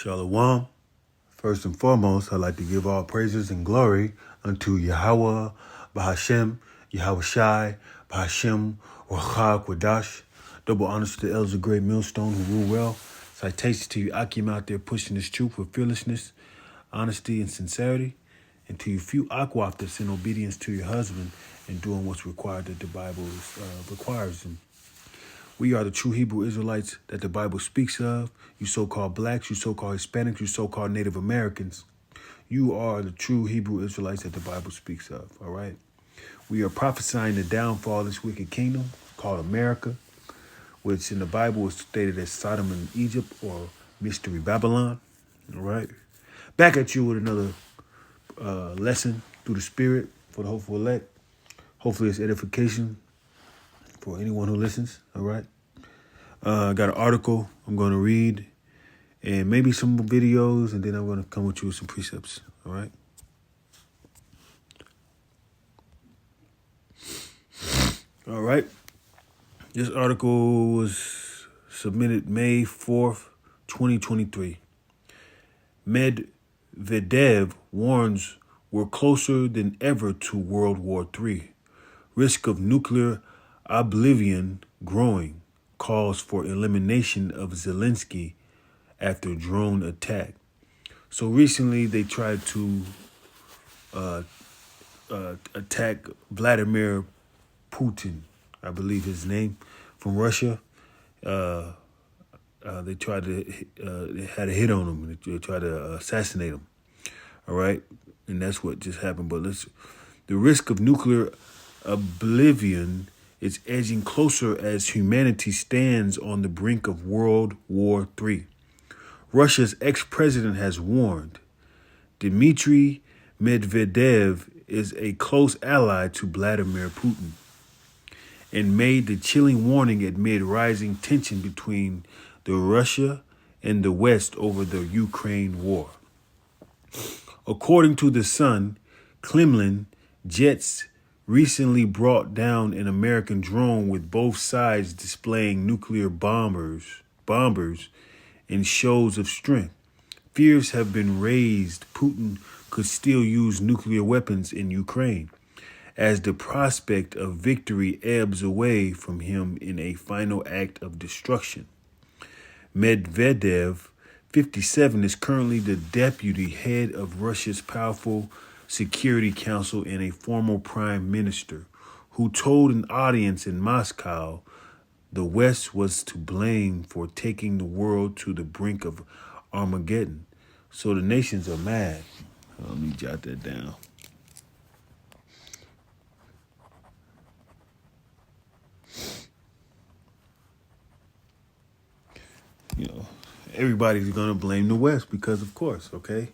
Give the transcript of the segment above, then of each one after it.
Shalom. First and foremost, I'd like to give all praises and glory unto Yahweh, Bahashem, Yahweh Shai, Bahashem, Wachah, Quadash. Double honors to the elders of Great Millstone who rule well. Citations to you, Akim out there pushing this truth with fearlessness, honesty, and sincerity. And to you few Akwaf that's in obedience to your husband and doing what's required that the Bible requires them. We are the true Hebrew Israelites that the Bible speaks of. You so-called blacks, you so-called Hispanics, you so-called Native Americans. You are the true Hebrew Israelites that the Bible speaks of, all right? We are prophesying the downfall of this wicked kingdom called America, which in the Bible is stated as Sodom and Egypt or Mystery Babylon, all right? Back at you with another lesson through the Spirit for the hopeful elect. Hopefully it's edification for anyone who listens, all right? I got an article I'm going to read and maybe some videos, and then I'm going to come with you with some precepts, all right? All right. This article was submitted May 4th, 2023. Medvedev warns we're closer than ever to World War III. Risk of nuclear oblivion growing. Calls for elimination of Zelensky after drone attack. So recently they tried to attack Vladimir Putin, I believe his name, from Russia. They tried to, they had a hit on him. They tried to assassinate him. All right. And that's what just happened. But the risk of nuclear oblivion is edging closer as humanity stands on the brink of World War III. Russia's ex-president has warned. Dmitry Medvedev is a close ally to Vladimir Putin and made the chilling warning amid rising tension between the Russia and the West over the Ukraine war. According to The Sun, Kremlin jets recently brought down an American drone with both sides displaying nuclear bombers in shows of strength. Fears have been raised Putin could still use nuclear weapons in Ukraine as the prospect of victory ebbs away from him in a final act of destruction. Medvedev, 57, is currently the deputy head of Russia's powerful Security Council and a former prime minister who told an audience in Moscow the West was to blame for taking the world to the brink of Armageddon. So the nations are mad. Let me jot that down. You know, everybody's going to blame the West because, of course, okay?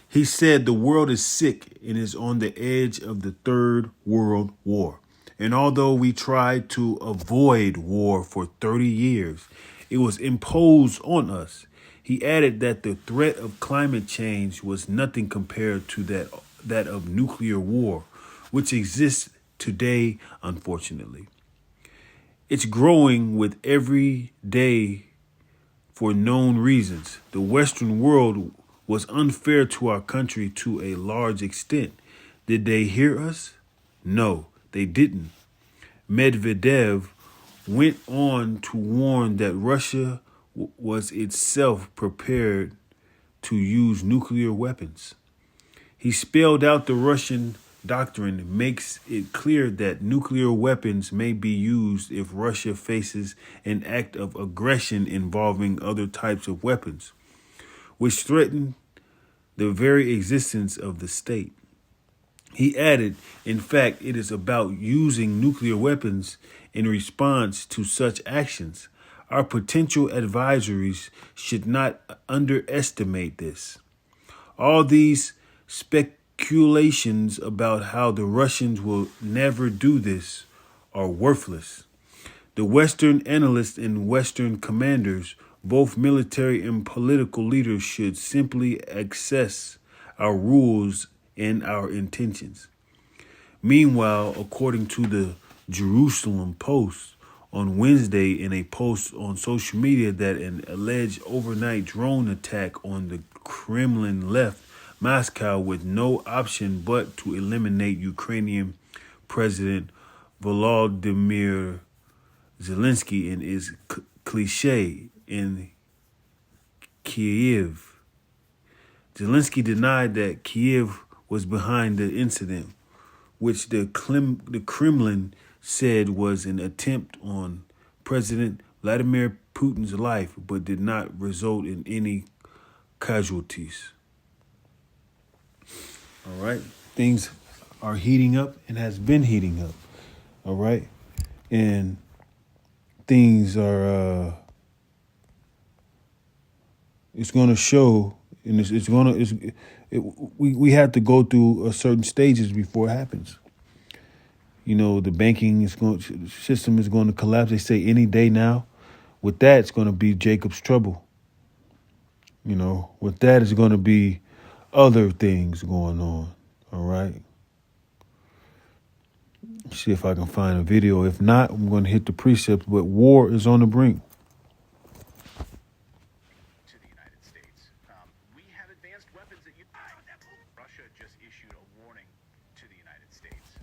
He said the world is sick and is on the edge of the Third World War. And although we tried to avoid war for 30 years, it was imposed on us. He added that the threat of climate change was nothing compared to that of nuclear war, which exists today, unfortunately. It's growing with every day for known reasons. The Western world was unfair to our country to a large extent. Did they hear us? No, they didn't. Medvedev went on to warn that Russia was itself prepared to use nuclear weapons. He spelled out the Russian doctrine, makes it clear that nuclear weapons may be used if Russia faces an act of aggression involving other types of weapons, which threaten the very existence of the state. He added, in fact, it is about using nuclear weapons in response to such actions. Our potential adversaries should not underestimate this. All these speculations about how the Russians will never do this are worthless. The Western analysts and Western commanders, both military and political leaders, should simply access our rules and our intentions. Meanwhile, according to the Jerusalem Post, on Wednesday in a post on social media that an alleged overnight drone attack on the Kremlin left Moscow with no option but to eliminate Ukrainian President Volodymyr Zelensky and his cliche in Kiev. Zelensky denied that Kiev was behind the incident, which the Kremlin said was an attempt on President Vladimir Putin's life, but did not result in any casualties. All right, things are heating up and has been heating up. All right, and things are. It's going to show, and it's going to. We have to go through certain stages before it happens. You know, the banking system is going to collapse. They say any day now. With that, it's going to be Jacob's trouble. You know, with that, it's going to be other things going on. All right. See if I can find a video. If not, I'm going to hit the precepts. But war is on the brink. To the United States, we have advanced weapons that Russia just issued a warning to the United States.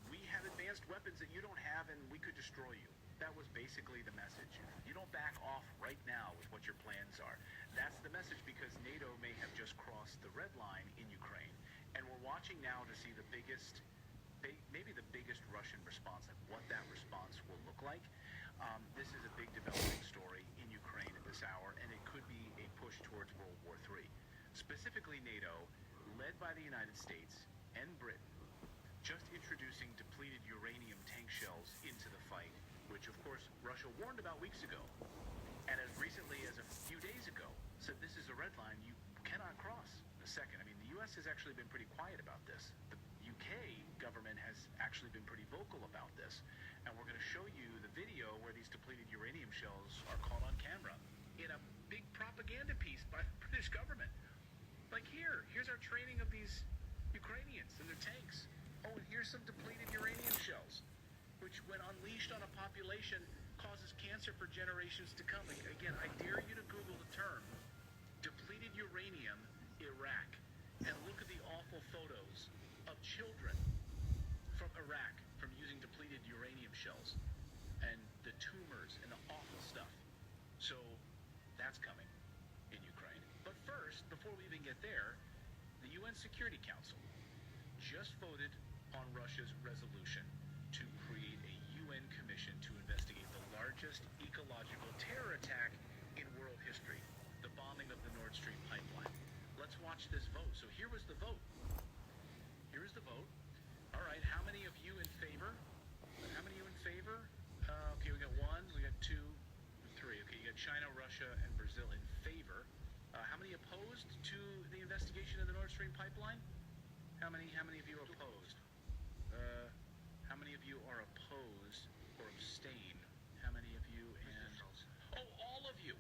We have advanced weapons that you don't have, and we could destroy you. That was basically the message. You don't back off right now with what your plans are. That's the message, because NATO may have just crossed the red line in Ukraine, and we're watching now to see the biggest, maybe the biggest Russian response, like what that response will look like. This is a big developing story in Ukraine at this hour, and it could be a push towards World War III. Specifically, NATO, led by the United States and Britain, just introducing depleted uranium tank shells into the fight, which, of course, Russia warned about weeks ago, and as recently as a few days ago, said this is a red line you cannot cross. A second, I mean, the U.S. has actually been pretty quiet about this. The UK government has actually been pretty vocal about this, and we're going to show you the video where these depleted uranium shells are caught on camera in a big propaganda piece by the British government. Like, here's our training of these Ukrainians and their tanks. Oh, and here's some depleted uranium shells, which, when unleashed on a population, causes cancer for generations to come. Again, I dare you to Google the term depleted uranium Iraq, and look at the awful photos of children from Iraq from using depleted uranium shells, and the tumors and the awful stuff. So that's coming in Ukraine. But first, before we even get there, the UN Security Council just voted on Russia's resolution to create a UN commission to investigate the largest ecological terror attack in world history, the bombing of the Nord Stream pipeline. Let's watch this vote. So here was the vote. Here's the vote. All right, how many of you in favor? How many of you in favor? Okay, we got 1, we got 2, 3. Okay, you got China, Russia, and Brazil in favor. How many opposed to the investigation of the Nord Stream pipeline? How many of you are opposed? How many of you are opposed or abstain? How many of you and... Oh, all of you!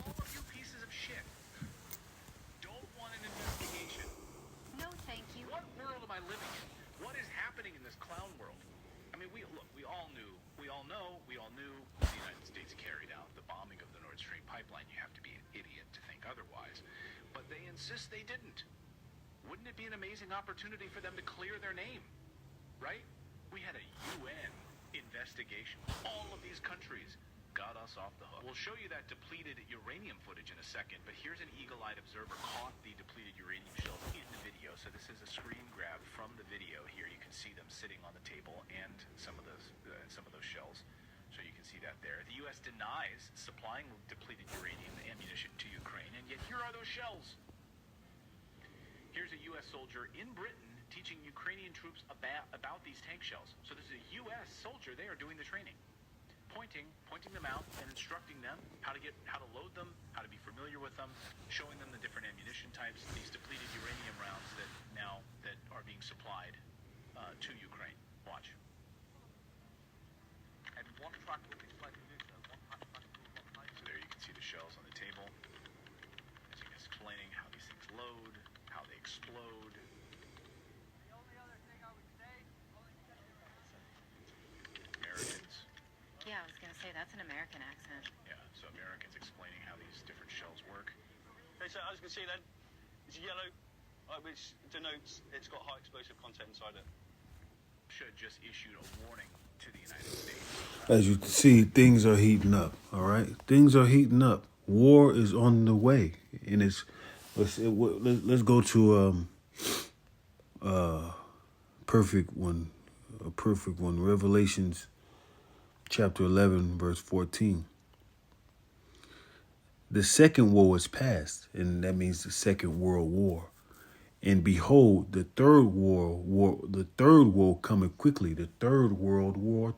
All of you pieces of shit don't want an investigation. No, thank you. What world am I living in? What is happening in this clown world? I mean, we all knew the United States carried out the bombing of the Nord Stream pipeline. You have to be an idiot to think otherwise. But they insist they didn't. Wouldn't it be an amazing opportunity for them to clear their name? Right? We had a UN investigation. All of these countries got us off the hook. We'll show you that depleted uranium footage in a second, but here's an eagle-eyed observer caught the depleted uranium shells in the video. So this is a screen grab from the video here. You can see them sitting on the table and some of those shells. So you can see that there. The U.S. denies supplying depleted uranium ammunition to Ukraine, and yet here are those shells. Here's a U.S. soldier in Britain teaching Ukrainian troops about these tank shells. So this is a U.S. soldier there doing the training, pointing them out and instructing them how to load them, how to be familiar with them, showing them the different ammunition types, these depleted uranium rounds that are being supplied to Ukraine. Watch. And one truck will be supplied to so there you can see the shells on the table. As he's explaining how these things load, how they explode. The only other thing I would say, Americans an American accent. Yeah, so Americans explaining how these different shells work. Okay, so as you can see then, it's yellow, which denotes it's got high explosive content inside it. Russia just issued a warning to the United States. As you can see, things are heating up. All right, things are heating up. War is on the way, and let's go to perfect one, a perfect one. Revelations chapter 11, verse 14. The second woe is past, and that means the Second World War. And behold, the third woe coming quickly. The third world war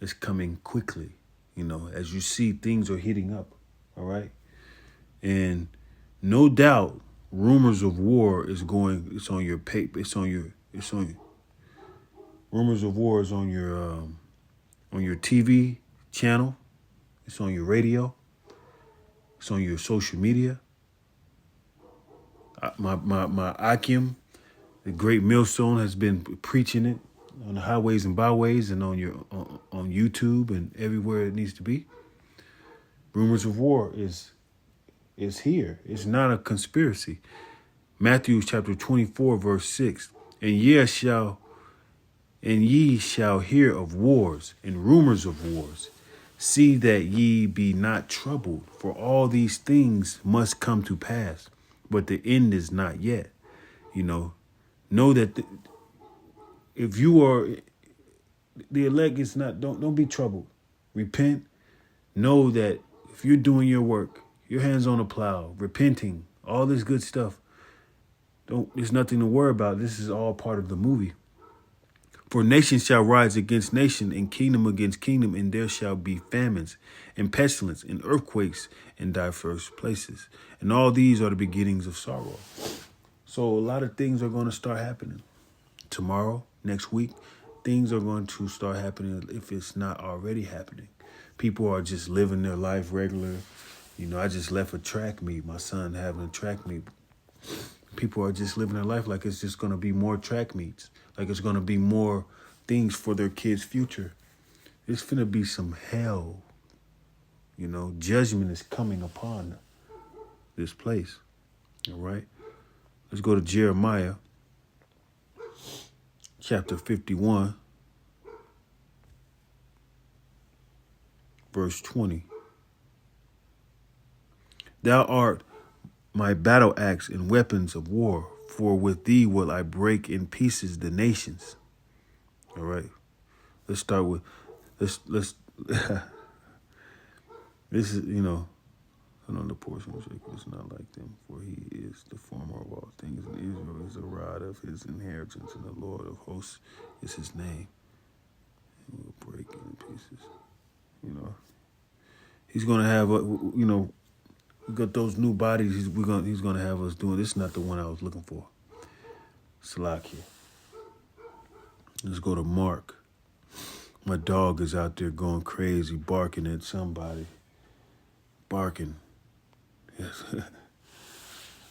is coming quickly. You know, as you see, things are heating up. All right. And no doubt, rumors of war is going, it's on your paper. Rumors of war is on your TV channel. It's on your radio. It's on your social media. My Akim, the great millstone, has been preaching it on the highways and byways and on YouTube and everywhere it needs to be. Rumors of war is here. It's not a conspiracy. Matthew chapter 24, verse 6. And ye shall hear of wars and rumors of wars. See that ye be not troubled, for all these things must come to pass, but the end is not yet. You know that if you are the elect, it's not. Don't be troubled. Repent. Know that if you're doing your work, your hands on the plow, repenting, all this good stuff. There's nothing to worry about. This is all part of the movie. For nation shall rise against nation, and kingdom against kingdom, and there shall be famines, and pestilence, and earthquakes in diverse places. And all these are the beginnings of sorrow. So a lot of things are going to start happening. Tomorrow, next week, things are going to start happening if it's not already happening. People are just living their life regular. You know, I just left a track meet. My son having a track meet. People are just living their life like it's just going to be more track meets. Like it's going to be more things for their kids' future. It's going to be some hell. You know, judgment is coming upon this place. All right. Let's go to Jeremiah chapter 51, verse 20. Thou art my battle axe and weapons of war, for with thee will I break in pieces the nations. All right. Let's start with, let's this is, another portion of Jacob is not like them, for he is the former of all things, and Israel is the rod of his inheritance, and the Lord of hosts is his name. He will break in pieces. He's going to have, we got those new bodies he's going to have us doing. This is not the one I was looking for. Slack here. Let's go to Mark. My dog is out there going crazy, barking at somebody. Barking. Yes.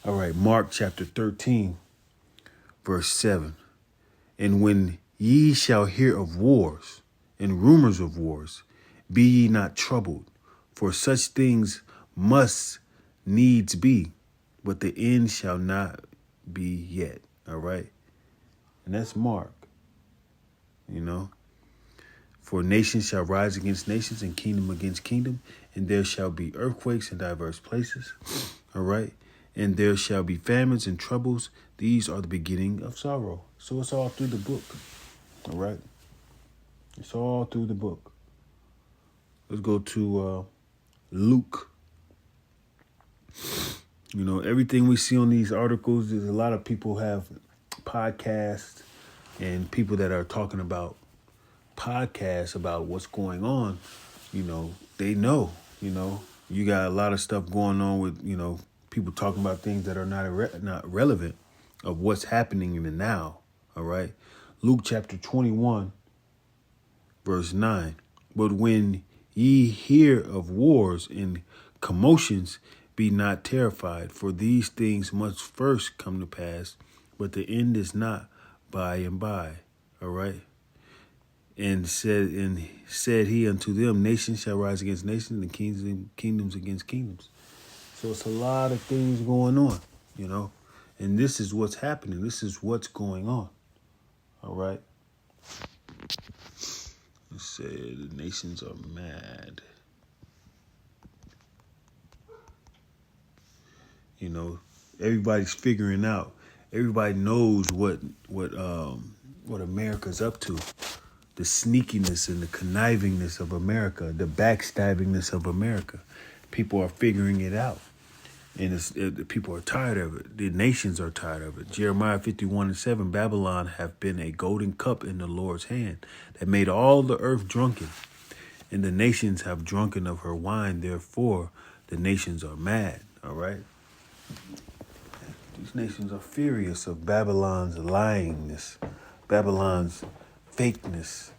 All right, Mark chapter 13, verse 7. And when ye shall hear of wars and rumors of wars, be ye not troubled, for such things must needs be, but the end shall not be yet. All right. And that's Mark. For nations shall rise against nations and kingdom against kingdom, and there shall be earthquakes in diverse places. All right. And there shall be famines and troubles. These are the beginning of sorrow. So it's all through the book. All right. It's all through the book. Let's go to Luke. Everything we see on these articles, there's a lot of people have podcasts and people that are talking about podcasts about what's going on. They know, you got a lot of stuff going on with, people talking about things that are not relevant of what's happening in the now. All right. Luke chapter 21, verse 9. But when ye hear of wars and commotions, be not terrified, for these things must first come to pass, but the end is not by and by. All right. And said he unto them, nations shall rise against nations, and kingdoms against kingdoms. So it's a lot of things going on, you know. And this is what's happening. This is what's going on. All right. It said the nations are mad. You know, everybody's figuring out. Everybody knows what America's up to. The sneakiness and the connivingness of America, the backstabbingness of America. People are figuring it out. And people are tired of it. The nations are tired of it. Jeremiah 51:7, Babylon have been a golden cup in the Lord's hand that made all the earth drunken. And the nations have drunken of her wine. Therefore, the nations are mad. All right? These nations are furious of Babylon's lyingness, Babylon's fakeness,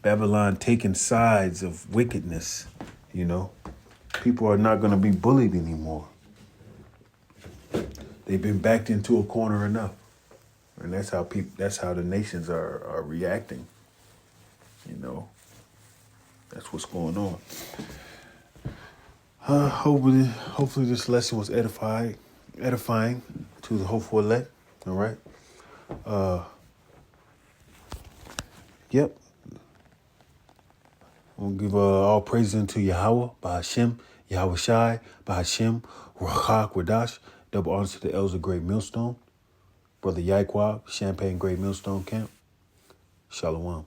Babylon taking sides of wickedness, you know. People are not going to be bullied anymore. They've been backed into a corner enough. And that's how the nations are reacting. You know. That's what's going on. Hopefully this lesson was edifying to the hopeful elect. All right. Yep. We'll give all praises unto Yahweh, Bahashem, Yahweh Shai, Bahashem, Ruach Kwadash. Double honors to the elders of Great Millstone. Brother Yaquab, Champagne Great Millstone Camp. Shalom.